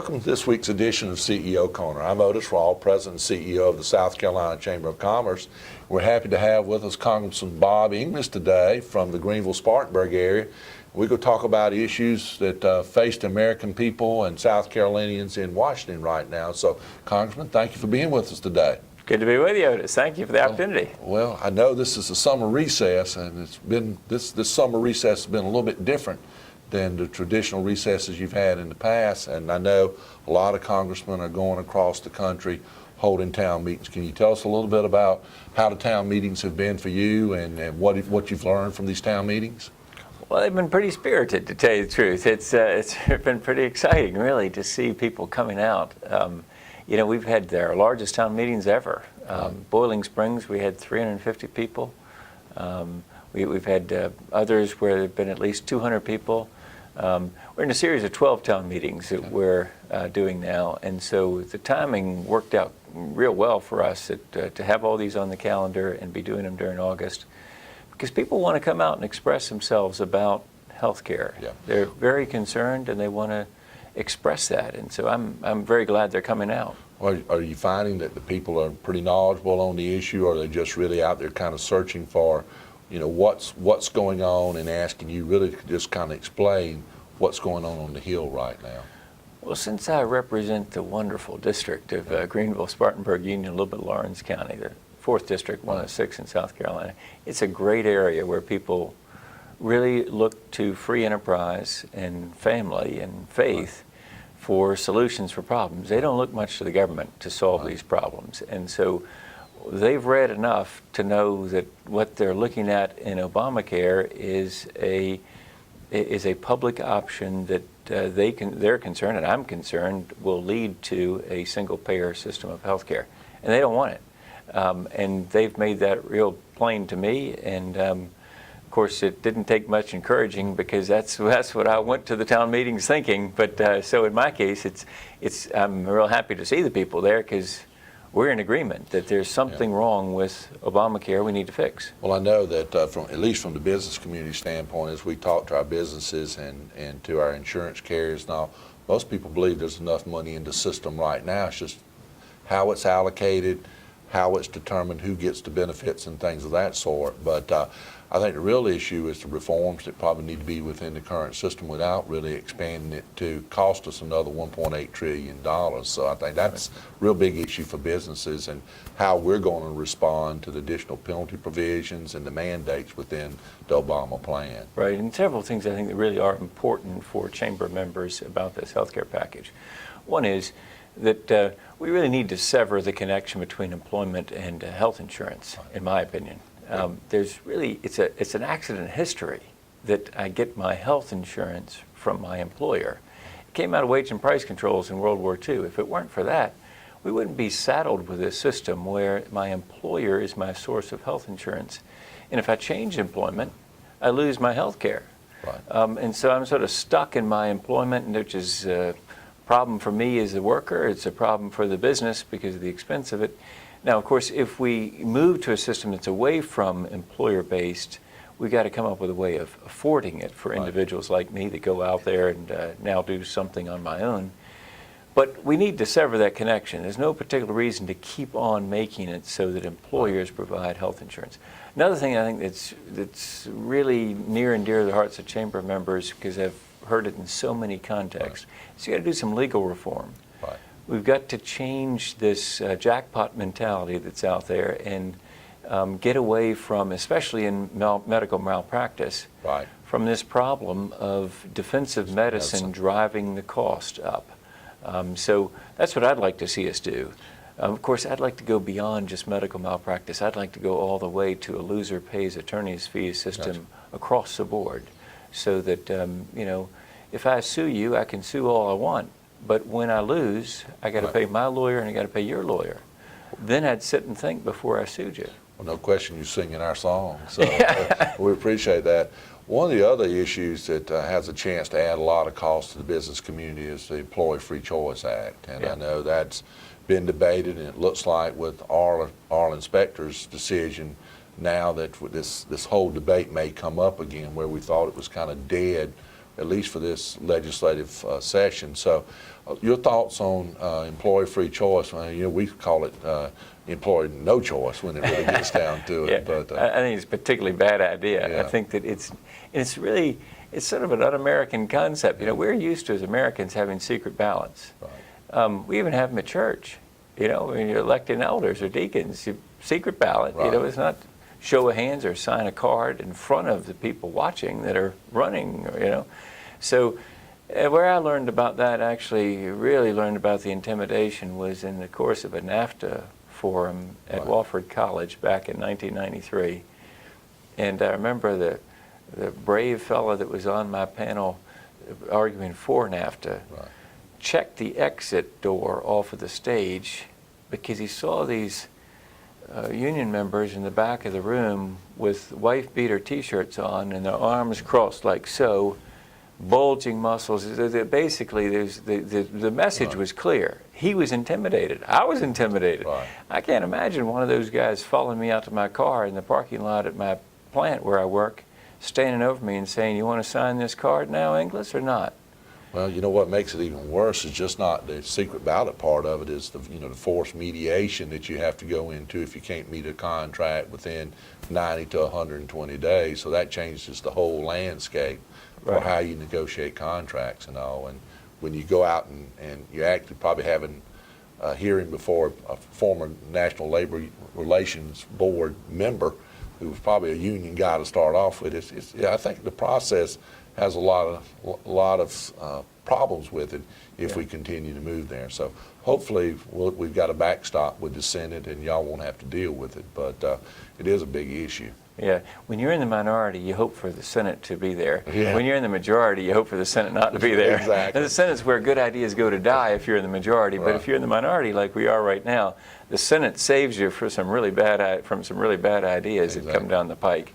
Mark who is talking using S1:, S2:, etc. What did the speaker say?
S1: Welcome to this week's edition of CEO Corner. I'm Otis, Rawl, President and CEO of the South Carolina Chamber of Commerce. We're happy to have with us Congressman Bob Inglis today from the Greenville-Spartanburg area. We're going to talk about issues that face the American people and South Carolinians in Washington right now. So, Congressman, thank you for being with us today.
S2: Good to be with you, Otis. Thank you for the opportunity.
S1: Well, I know this is a summer recess, and it's been this summer recess has been a little bit different than the traditional recesses you've had in the past. And I know a lot of congressmen are going across the country holding town meetings. Can you tell us a little bit about how the town meetings have been for you and what you've learned from these town meetings?
S2: Well, they've been pretty spirited, to tell you the truth. It's been pretty exciting, really, to see people coming out. You know, we've had our largest town meetings ever. Boiling Springs, we had 350 people. We've had others where there have been at least 200 people. We're in a series of 12 town meetings that we're doing now, and so the timing worked out real well for us to have all these on the calendar and be doing them during August, because people want to come out and express themselves about health care. Yeah. They're very concerned and they want to express that, and so I'm very glad they're coming out.
S1: Are you finding that the people are pretty knowledgeable on the issue, or are they just really out there kind of searching for, you know, what's going on and asking you really to just kind of explain what's going on the Hill right now?
S2: Well, since I represent the wonderful district of Greenville-Spartanburg Union, a little bit Lawrence County, the 4th District, one of the 6 in South Carolina, it's a great area where people really look to free enterprise and family and faith for solutions for problems. They don't look much to the government to solve these problems. And so they've read enough to know that what they're looking at in Obamacare is a public option that they're concerned, and I'm concerned, will lead to a single-payer system of health care. And they don't want it. And they've made that real plain to me. And of course, it didn't take much encouraging, because that's what I went to the town meetings thinking. But so in my case, I'm real happy to see the people there, because we're in agreement that there's something wrong with Obamacare we need to fix.
S1: Well, I know that at least from the business community standpoint, as we talk to our businesses and to our insurance carriers and all, most people believe there's enough money in the system right now. It's just how it's allocated, how it's determined, who gets the benefits and things of that sort. But I think the real issue is the reforms that probably need to be within the current system without really expanding it to cost us another $1.8 trillion. So I think that's a real big issue for businesses, and how we're going to respond to the additional penalty provisions and the mandates within the Obama plan.
S2: Right, and several things I think that really are important for chamber members about this health care package. One is that we really need to sever the connection between employment and health insurance, in my opinion. It's an accident history that I get my health insurance from my employer. It came out of wage and price controls in World War II. If it weren't for that, we wouldn't be saddled with this system where my employer is my source of health insurance. And if I change employment, I lose my health care. Right. And so I'm sort of stuck in my employment, which is a problem for me as a worker. It's a problem for the business because of the expense of it. Now, of course, if we move to a system that's away from employer-based, we've got to come up with a way of affording it for individuals like me that go out there and now do something on my own. But we need to sever that connection. There's no particular reason to keep on making it so that employers provide health insurance. Another thing I think that's really near and dear to the hearts of chamber members, because I've heard it in so many contexts, is you got to do some legal reform. We've got to change this jackpot mentality that's out there and get away from, especially in medical malpractice, from this problem of defensive medicine driving the cost up. So that's what I'd like to see us do. Of course, I'd like to go beyond just medical malpractice. I'd like to go all the way to a loser pays attorney's fees system across the board, so that, you know, if I sue you, I can sue all I want. But when I lose, I got to pay my lawyer and I got to pay your lawyer. Then I'd sit and think before I sued you.
S1: Well, no question, you're singing our song, so we appreciate that. One of the other issues that has a chance to add a lot of cost to the business community is the Employee Free Choice Act, and I know that's been debated, and it looks like with our inspector's decision now that this whole debate may come up again, where we thought it was kind of dead at least for this legislative session. So your thoughts on employee-free choice? We call it employee no choice when it really gets down to it.
S2: Yeah,
S1: But
S2: I think it's a particularly bad idea.
S1: Yeah.
S2: I think that it's sort of an un-American concept. We're used to, as Americans, having secret ballots.
S1: Right.
S2: We even have them at church. When you're electing elders or deacons, secret ballot.
S1: Right.
S2: It's not show of hands or sign a card in front of the people watching that are running. So where I learned about that, actually really learned about the intimidation, was in the course of a NAFTA forum at
S1: Right.
S2: Wofford College back in 1993. And I remember the brave fellow that was on my panel arguing for NAFTA
S1: Right.
S2: checked the exit door off of the stage because he saw these union members in the back of the room with wife-beater T-shirts on and their arms crossed like so, bulging muscles. Basically, the message
S1: Right.
S2: was clear. He was intimidated. I was intimidated.
S1: Right.
S2: I can't imagine one of those guys following me out to my car in the parking lot at my plant where I work, standing over me and saying, "You want to sign this card now, Inglis, or not?"
S1: Well, what makes it even worse is just not the secret ballot part of it, is the forced mediation that you have to go into if you can't meet a contract within 90 to 120 days. So that changes the whole landscape for
S2: Right.
S1: how you negotiate contracts and all. And when you go out and you're actually probably having a hearing before a former National Labor Relations Board member who was probably a union guy to start off with, I think the process has a lot of problems with it if we continue to move there. So hopefully we've got a backstop with the Senate and y'all won't have to deal with it, but it is a big issue.
S2: Yeah, when you're in the minority, you hope for the Senate to be there.
S1: Yeah.
S2: When you're in the majority, you hope for the Senate not to be there.
S1: Exactly.
S2: And the Senate's where good ideas go to die if you're in the majority. But
S1: Right.
S2: if you're in the minority, like we are right now, the Senate saves you from some really bad ideas that come
S1: Exactly.
S2: down the pike.